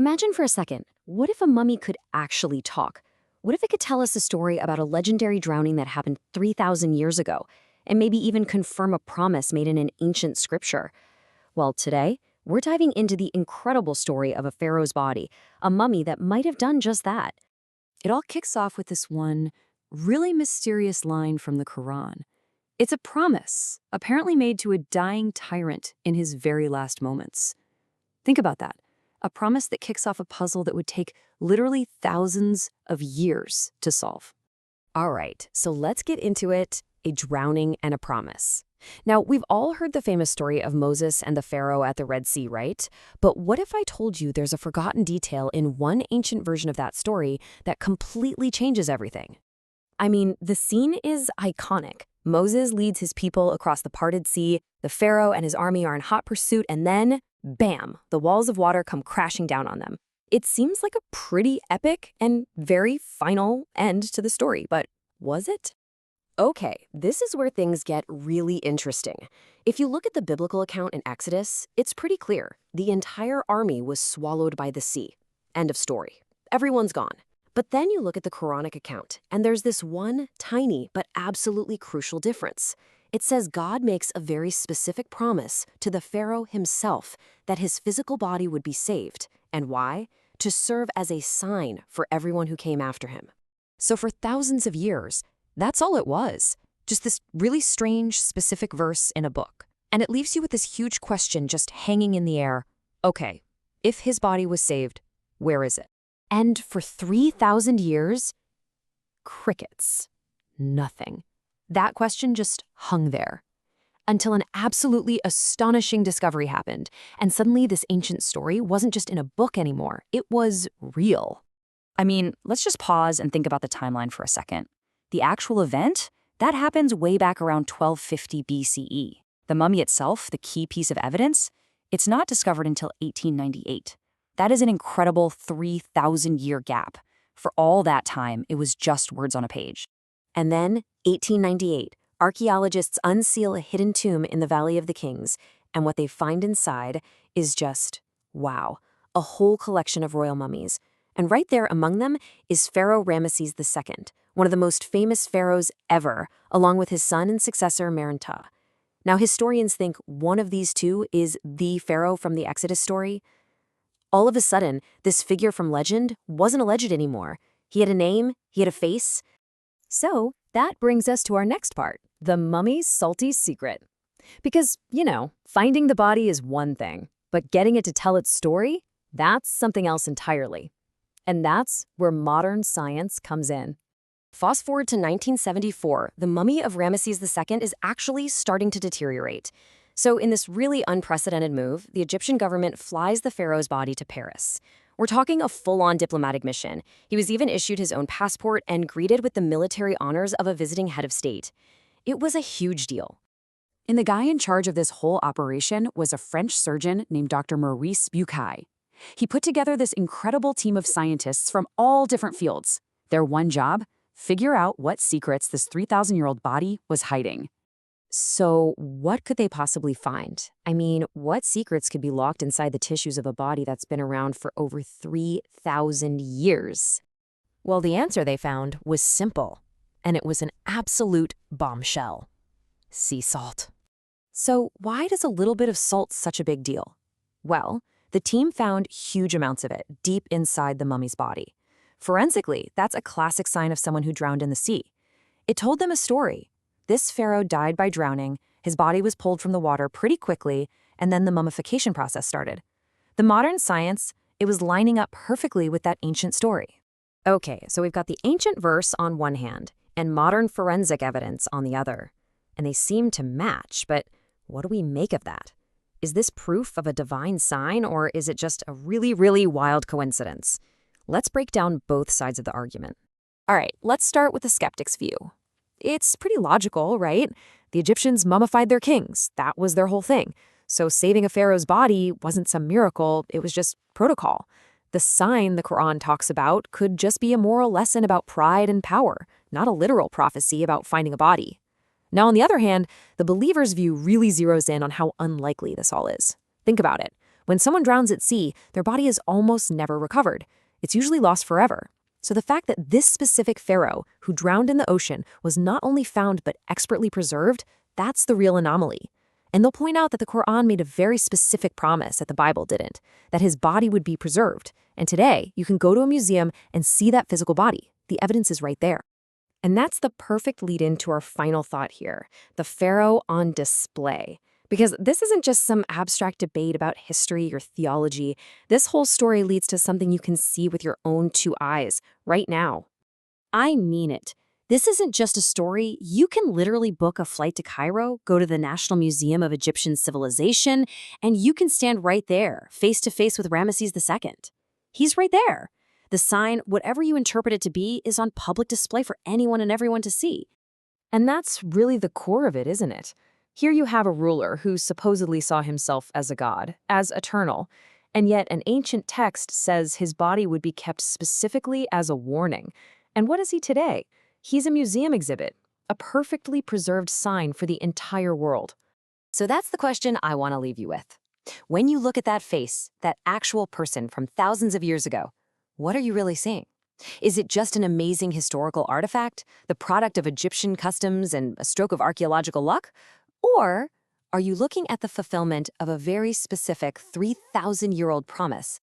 Imagine for a second, what if a mummy could actually talk? What if it could tell us a story about a legendary drowning that happened 3,000 years ago, and maybe even confirm a promise made in an ancient scripture? Well, today, we're diving into the incredible story of a pharaoh's body, a mummy that might have done just that. It all kicks off with this one really mysterious line from the Quran. It's a promise, apparently made to a dying tyrant in his very last moments. Think about that. A promise that kicks off a puzzle that would take literally thousands of years to solve. All right, so let's get into it, a drowning and a promise. Now, we've all heard the famous story of Moses and the Pharaoh at the Red Sea, right? But what if I told you there's a forgotten detail in one ancient version of that story that completely changes everything? I mean, the scene is iconic. Moses leads his people across the parted sea, the Pharaoh and his army are in hot pursuit, and then, bam, the walls of water come crashing down on them. It seems like a pretty epic and very final end to the story, but was it? Okay, this is where things get really interesting. If you look at the biblical account in Exodus, it's pretty clear. The entire army was swallowed by the sea. End of story. Everyone's gone. But then you look at the Quranic account, and there's this one tiny but absolutely crucial difference. It says God makes a very specific promise to the Pharaoh himself that his physical body would be saved. And why? To serve as a sign for everyone who came after him. So for thousands of years, that's all it was. Just this really strange, specific verse in a book. And it leaves you with this huge question just hanging in the air. Okay, if his body was saved, where is it? And for 3,000 years, crickets. Nothing. That question just hung there. Until an absolutely astonishing discovery happened, and suddenly this ancient story wasn't just in a book anymore, it was real. I mean, let's just pause and think about the timeline for a second. The actual event? That happens way back around 1250 BCE. The mummy itself, the key piece of evidence, it's not discovered until 1898. That is an incredible 3,000-year gap. For all that time, it was just words on a page. And then, 1898, archaeologists unseal a hidden tomb in the Valley of the Kings, and what they find inside is just, wow, a whole collection of royal mummies. And right there among them is Pharaoh Ramesses II, one of the most famous pharaohs ever, along with his son and successor Merenptah. Now, historians think one of these two is the pharaoh from the Exodus story. All of a sudden, this figure from legend wasn't alleged anymore. He had a name, he had a face. So that brings us to our next part, the mummy's salty secret. Because, finding the body is one thing, but getting it to tell its story, that's something else entirely. And that's where modern science comes in. Fast forward to 1974, the mummy of Ramesses II is actually starting to deteriorate. So in this really unprecedented move, the Egyptian government flies the pharaoh's body to Paris. We're talking a full-on diplomatic mission. He was even issued his own passport and greeted with the military honors of a visiting head of state. It was a huge deal. And the guy in charge of this whole operation was a French surgeon named Dr. Maurice Bucaille. He put together this incredible team of scientists from all different fields. Their one job? Figure out what secrets this 3,000-year-old body was hiding. So what could they possibly find? I mean, what secrets could be locked inside the tissues of a body that's been around for over 3,000 years? Well, the answer they found was simple, and it was an absolute bombshell. Sea salt. So why does a little bit of salt such a big deal? Well, the team found huge amounts of it deep inside the mummy's body. Forensically, that's a classic sign of someone who drowned in the sea. It told them a story. This pharaoh died by drowning, his body was pulled from the water pretty quickly, and then the mummification process started. The modern science, it was lining up perfectly with that ancient story. Okay, so we've got the ancient verse on one hand, and modern forensic evidence on the other. And they seem to match, but what do we make of that? Is this proof of a divine sign, or is it just a really, really wild coincidence? Let's break down both sides of the argument. All right, let's start with the skeptic's view. It's pretty logical, right? The Egyptians mummified their kings. That was their whole thing. So saving a pharaoh's body wasn't some miracle, it was just protocol. The sign the Quran talks about could just be a moral lesson about pride and power, not a literal prophecy about finding a body. Now, on the other hand, the believer's view really zeroes in on how unlikely this all is. Think about it. When someone drowns at sea, their body is almost never recovered. It's usually lost forever. So the fact that this specific pharaoh who drowned in the ocean was not only found but expertly preserved, that's the real anomaly. And they'll point out that the Quran made a very specific promise that the Bible didn't, that his body would be preserved. And today, you can go to a museum and see that physical body. The evidence is right there. And that's the perfect lead-in to our final thought here, the pharaoh on display. Because this isn't just some abstract debate about history or theology. This whole story leads to something you can see with your own two eyes, right now. I mean it. This isn't just a story. You can literally book a flight to Cairo, go to the National Museum of Egyptian Civilization, and you can stand right there, face to face with Ramesses II. He's right there. The sign, whatever you interpret it to be, is on public display for anyone and everyone to see. And that's really the core of it, isn't it? Here you have a ruler who supposedly saw himself as a god, as eternal, and yet an ancient text says his body would be kept specifically as a warning. And what is he today? He's a museum exhibit, a perfectly preserved sign for the entire world. So that's the question I want to leave you with. When you look at that face, that actual person from thousands of years ago, what are you really seeing? Is it just an amazing historical artifact, the product of Egyptian customs and a stroke of archaeological luck? Or are you looking at the fulfillment of a very specific 3,000-year-old promise